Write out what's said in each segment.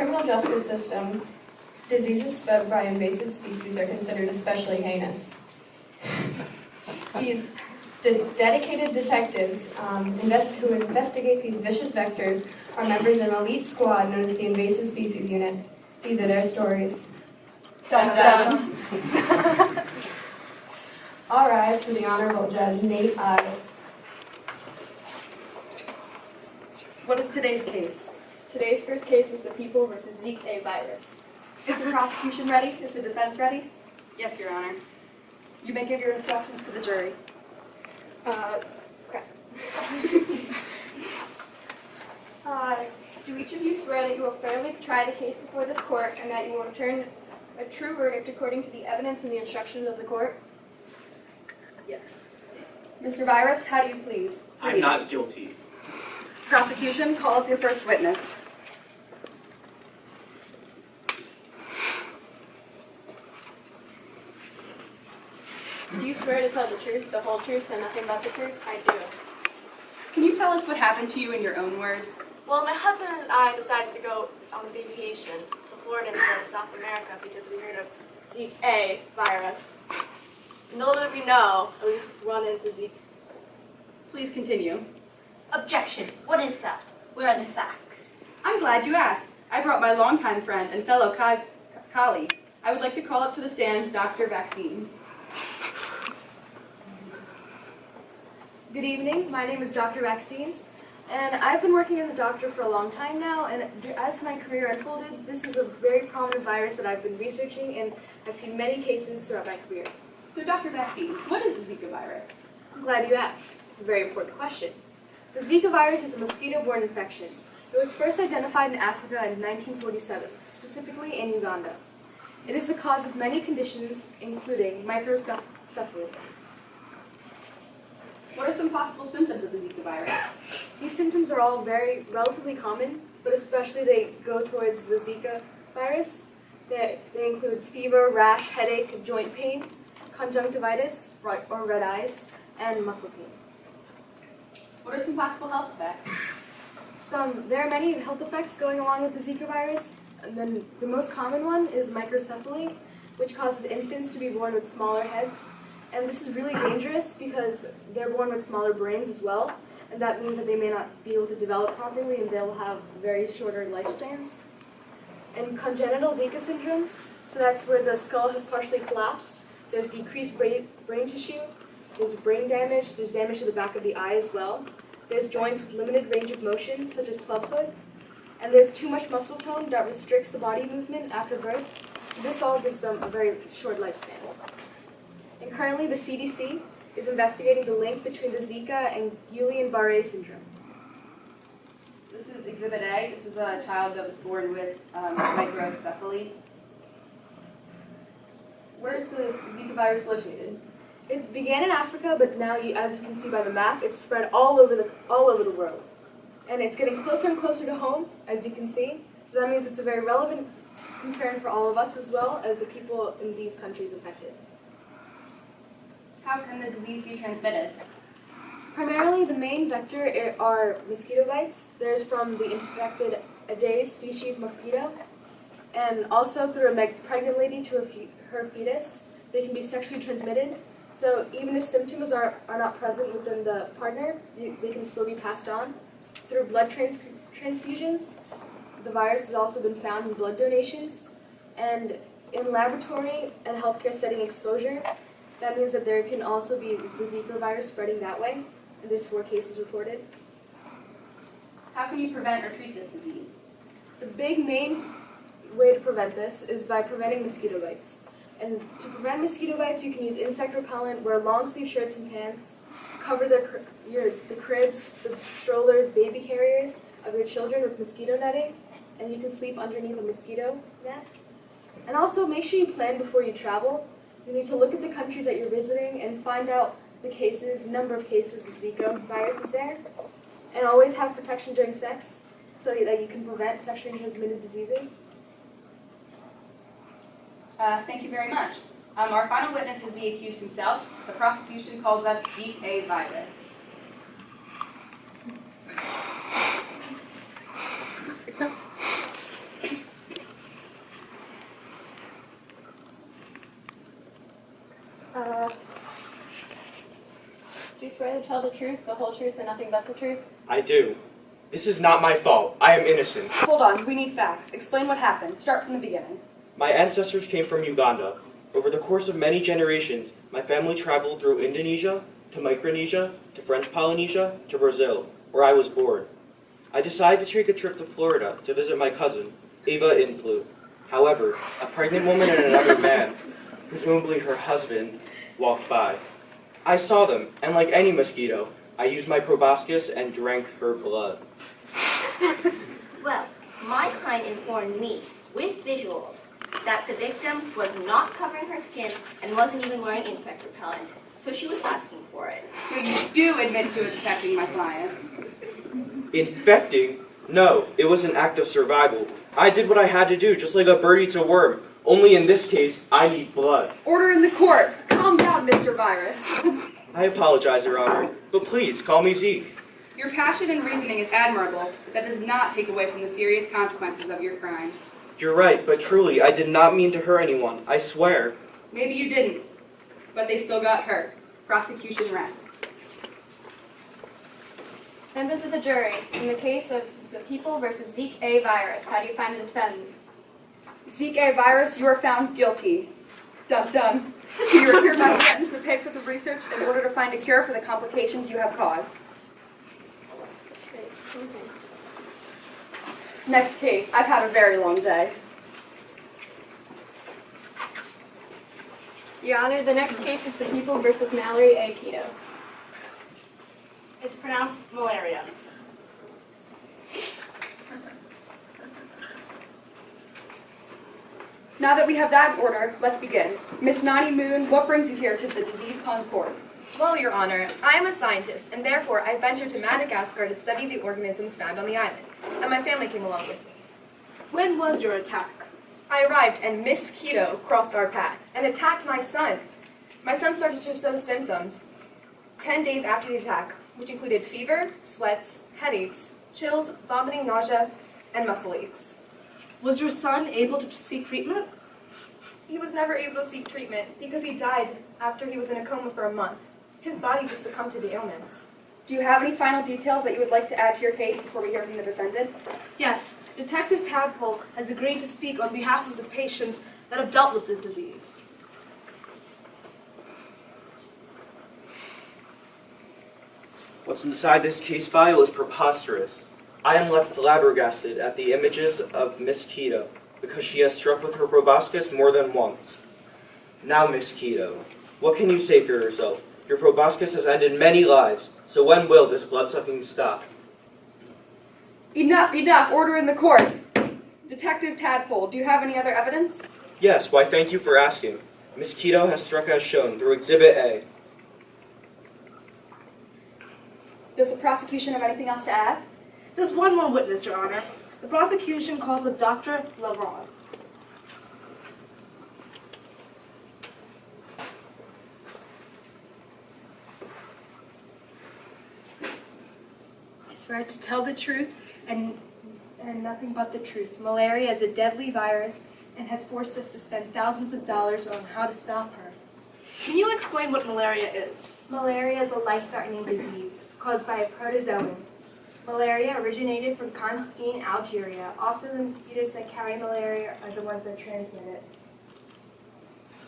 criminal justice system, diseases spread by invasive species are considered especially heinous. These dedicated detectives who investigate these vicious vectors are members of an elite squad known as the Invasive Species Unit. These are their stories. Dun, dun. All rise for the Honorable Judge Nate I. What is today's case? Today's first case is the people versus Zika virus. Is the prosecution ready? Is the defense ready? Yes, Your Honor. You may give your instructions to the jury. Crap. Do each of you swear that you will fairly try the case before this court and that you will return a true verdict according to the evidence and the instructions of the court? Yes. Mr. Virus, how do you please? I'm not guilty. Prosecution, call up your first witness. Do you swear to tell the truth, the whole truth, and nothing but the truth? I do. Can you tell us what happened to you in your own words? Well, my husband and I decided to go on vacation to Florida instead of South America because we heard of Zika virus. Little did we know we would run into Zika. Please continue. Objection. What is that? Where are the facts? I'm glad you asked. I brought my longtime friend and fellow colleague. I would like to call up to the stand Dr. Vaccine. Good evening. My name is Dr. Vaccine, and I've been working as a doctor for a long time now, and as my career unfolded, this is a very prominent virus that I've been researching, and I've seen many cases throughout my career. So, Dr. Vaccine, what is the Zika virus? I'm glad you asked. It's a very important question. The Zika virus is a mosquito-borne infection. It was first identified in Africa in 1947, specifically in Uganda. It is the cause of many conditions, including microcephaly. What are some possible symptoms of the Zika virus? These symptoms are all relatively common, but especially they go towards the Zika virus. They include fever, rash, headache, joint pain, conjunctivitis, or red eyes, and muscle pain. What are some possible health effects? There are many health effects going along with the Zika virus, and then the most common one is microcephaly, which causes infants to be born with smaller heads. And this is really dangerous because they're born with smaller brains as well, and that means that they may not be able to develop properly and they'll have very shorter lifespans. And congenital Zika syndrome, so that's where the skull has partially collapsed. There's decreased brain tissue, there's brain damage, there's damage to the back of the eye as well. There's joints with limited range of motion, such as clubfoot, and there's too much muscle tone that restricts the body movement after birth, so this all gives them a very short lifespan. And currently, the CDC is investigating the link between the Zika and Guillain-Barré syndrome. This is Exhibit A. This is a child that was born with microcephaly. Where is the Zika virus located? It began in Africa, but now, as you can see by the map, it's spread all over the world. And it's getting closer and closer to home, as you can see. So that means it's a very relevant concern for all of us as well as the people in these countries affected. How can the disease be transmitted? Primarily, the main vector are mosquito bites. There's from the infected Aedes species mosquito, and also through a pregnant lady to her fetus. They can be sexually transmitted. So even if symptoms are not present within the partner, they can still be passed on. Through blood transfusions, the virus has also been found in blood donations, and in laboratory and healthcare setting exposure. That means that there can also be the Zika virus spreading that way, and there's 4 cases reported. How can you prevent or treat this disease? The main way to prevent this is by preventing mosquito bites. And to prevent mosquito bites, you can use insect repellent, wear long sleeve shirts and pants, cover the cribs, the strollers, baby carriers of your children with mosquito netting, and you can sleep underneath a mosquito net. And also make sure you plan before you travel. You need to look at the countries that you're visiting and find out the number of cases of Zika virus is there. And always have protection during sex so that you can prevent sexually transmitted diseases. Thank you very much. Our final witness is the accused himself. The prosecution calls up Zika virus. to tell the truth, the whole truth, and nothing but the truth? I do. This is not my fault. I am innocent. Hold on, we need facts. Explain what happened. Start from the beginning. My ancestors came from Uganda. Over the course of many generations, my family traveled through Indonesia, to Micronesia, to French Polynesia, to Brazil, where I was born. I decided to take a trip to Florida to visit my cousin, Ava Influ. However, a pregnant woman and another man, presumably her husband, walked by. I saw them, and like any mosquito, I used my proboscis and drank her blood. Well, my client informed me, with visuals, that the victim was not covering her skin and wasn't even wearing insect repellent, so she was asking for it. So you do admit to infecting my client. Infecting? No, it was an act of survival. I did what I had to do, just like a bird eats a worm. Only in this case, I need blood. Order in the court. Calm down, Mr. Virus. I apologize, Your Honor, but please, call me Zeke. Your passion and reasoning is admirable, but that does not take away from the serious consequences of your crime. You're right, but truly, I did not mean to hurt anyone, I swear. Maybe you didn't, but they still got hurt. Prosecution rests. Members of the jury, in the case of the people versus Zeke A virus, how do you find the defendant? Zeke A virus, you are found guilty. Dun dun. You are hereby sentenced to pay for the research in order to find a cure for the complications you have caused. Next case. I've had a very long day. Your Honor, the next case is the people versus Mallory A Keto. It's pronounced malaria. Now that we have that in order, let's begin. Miss Nani Moon, what brings you here to the Disease Pond Court? Well, Your Honor, I am a scientist, and therefore I ventured to Madagascar to study the organisms found on the island, and my family came along with me. When was your attack? I arrived, and Miss Keto crossed our path and attacked my son. My son started to show symptoms 10 days after the attack, which included fever, sweats, headaches, chills, vomiting, nausea, and muscle aches. Was your son able to seek treatment? He was never able to seek treatment because he died after he was in a coma for a month. His body just succumbed to the ailments. Do you have any final details that you would like to add to your case before we hear from the defendant? Yes. Detective Tadpole has agreed to speak on behalf of the patients that have dealt with this disease. What's inside this case file is preposterous. I am left flabbergasted at the images of Miss Keto, because she has struck with her proboscis more than once. Now, Miss Keto, what can you say for yourself? Your proboscis has ended many lives, so when will this bloodsucking stop? Enough, enough. Order in the court. Detective Tadpole, do you have any other evidence? Yes, why thank you for asking. Miss Keto has struck as shown through Exhibit A. Does the prosecution have anything else to add? Just one more witness, Your Honor. The prosecution calls up Dr. LaRon. I swear to tell the truth and nothing but the truth. Malaria is a deadly virus and has forced us to spend thousands of dollars on how to stop her. Can you explain what malaria is? Malaria is a life-threatening disease caused by a protozoan. Malaria originated from Constantine, Algeria. Also, the mosquitoes that carry malaria are the ones that transmit it.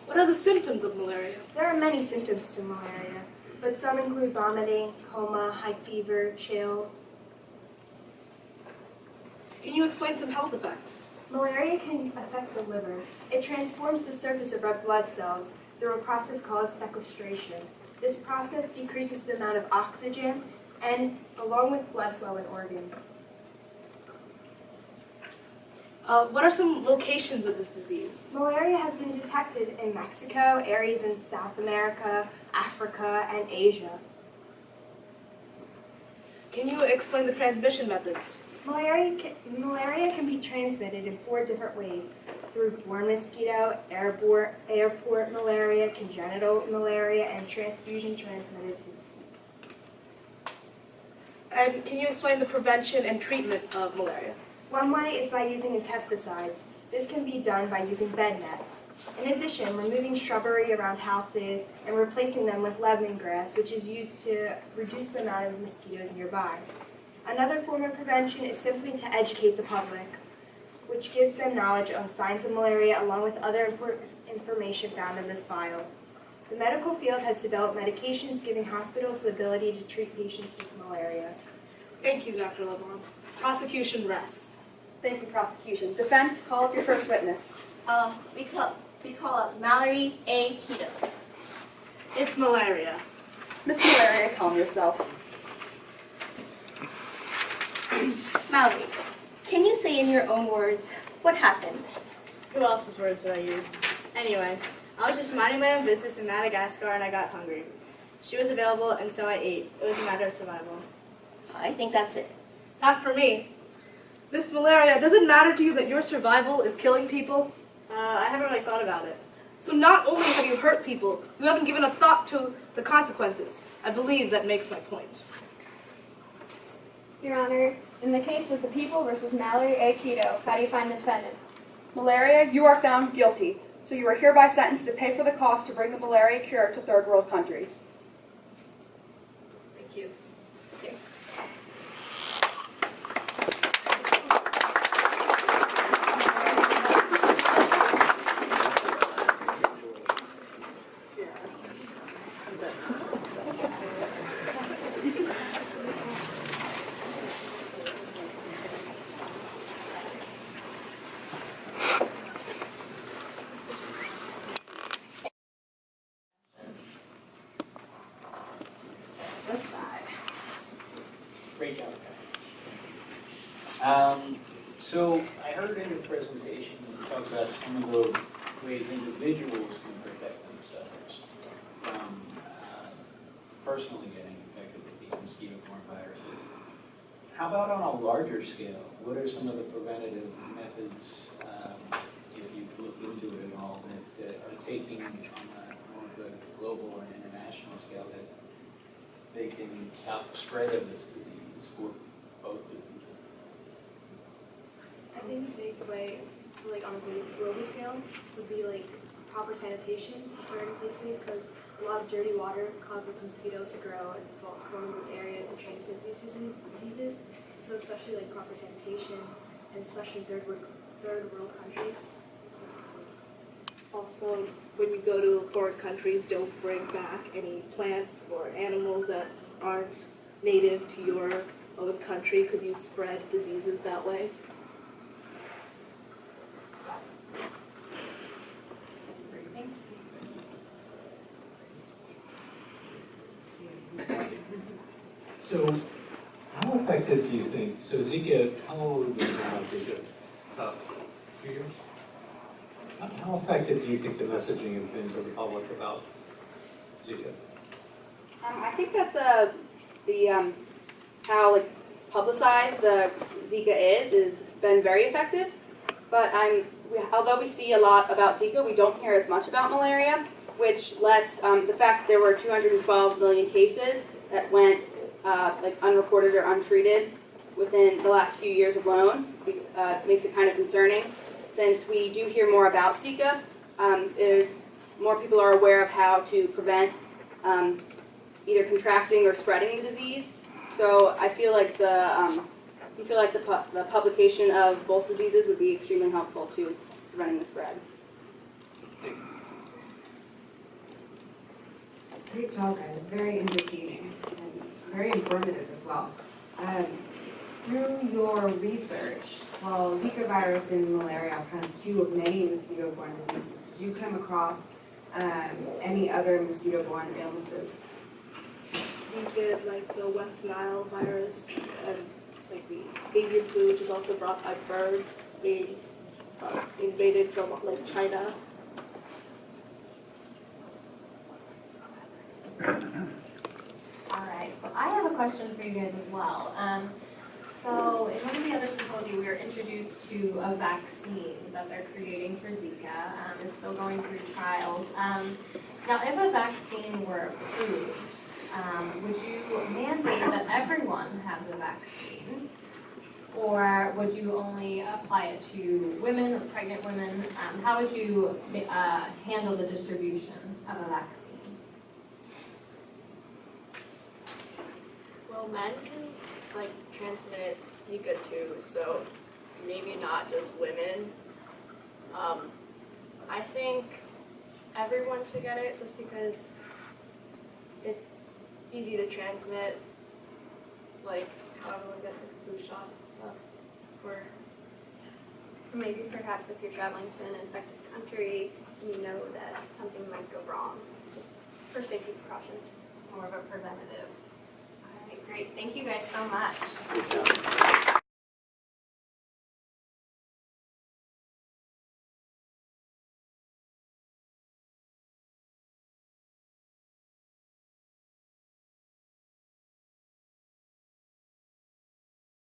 What are the symptoms of malaria? There are many symptoms to malaria, but some include vomiting, coma, high fever, chills. Can you explain some health effects? Malaria can affect the liver. It transforms the surface of red blood cells through a process called sequestration. This process decreases the amount of oxygen and along with blood flow in organs. What are some locations of this disease? Malaria has been detected in Mexico, areas in South America, Africa, and Asia. Can you explain the transmission methods? Malaria can be transmitted in 4 different ways: through born mosquito, airport malaria, congenital malaria, and transfusion-transmitted disease. And can you explain the prevention and treatment of malaria? One way is by using insecticides. This can be done by using bed nets. In addition, removing shrubbery around houses and replacing them with lemongrass, which is used to reduce the amount of mosquitoes nearby. Another form of prevention is simply to educate the public, which gives them knowledge on signs of malaria along with other important information found in this file. The medical field has developed medications giving hospitals the ability to treat patients with malaria. Thank you, Dr. LeBlanc. Prosecution rests. Thank you, prosecution. Defense, call up your first witness. We call up Mallory A. Keto. It's malaria. Miss Malaria, calm yourself. Mallory, can you say in your own words what happened? Who else's words would I use? Anyway, I was just minding my own business in Madagascar and I got hungry. She was available and so I ate. It was a matter of survival. I think that's it. Not for me. Miss Malaria, does it matter to you that your survival is killing people? I haven't really thought about it. So not only have you hurt people, you haven't given a thought to the consequences. I believe that makes my point. Your Honor, in the case of the People versus Mallory A. Keto, how do you find the defendant? Malaria, you are found guilty, so you are hereby sentenced to pay for the cost to bring the malaria cure to third world countries. Thank you. Great job. So I heard in your presentation you talked about some of the ways individuals can protect themselves from personally getting infected with these mosquito-borne viruses. How about on a larger scale? What are some of the preventative methods, if you've looked into it at all, that are taking on more of a global and international scale that they can stop the spread of this disease for both diseases? I think a big way, like on a global scale, would be like proper sanitation of certain places, because a lot of dirty water causes mosquitoes to grow and form in those areas and transmit these diseases. So especially like proper sanitation, and especially in third world countries. Also, when you go to foreign countries, don't bring back any plants or animals that aren't native to your own country, because you spread diseases that way. So, how effective do you think, so Zika, how old have we been on Zika? About 2 years? How effective do you think the messaging has been to the public about Zika? I think that the how like publicized the Zika is been very effective. But although we see a lot about Zika, we don't hear as much about malaria, which lets the fact there were 212 million cases that went like unreported or untreated within the last few years alone makes it kind of concerning. Since we do hear more about Zika, more people are aware of how to prevent either contracting or spreading the disease. So I feel like the publication of both diseases would be extremely helpful to preventing the spread. Great job, guys. Very entertaining and very informative as well. Through your research, while Zika virus and malaria are kind of two of many mosquito-borne diseases, did you come across any other mosquito-borne illnesses? We did like the West Nile virus and like the avian flu, which is also brought by birds, being invaded from like China. All right, so I have a question for you guys as well. So in one of the other symposia, we were introduced to a vaccine that they're creating for Zika. It's still going through trials. Now, if a vaccine were approved, would you mandate that everyone have the vaccine? or would you only apply it to women, pregnant women? How would you handle the distribution of a vaccine? Well, men can like transmit Zika too, so maybe not just women. I think everyone should get it just because it's easy to transmit, like how everyone gets a flu shot and stuff. Or Maybe perhaps if you're traveling to an infected country, you know that something might go wrong, just for safety precautions. More of a preventative. All right, great. Thank you guys so much. Good job.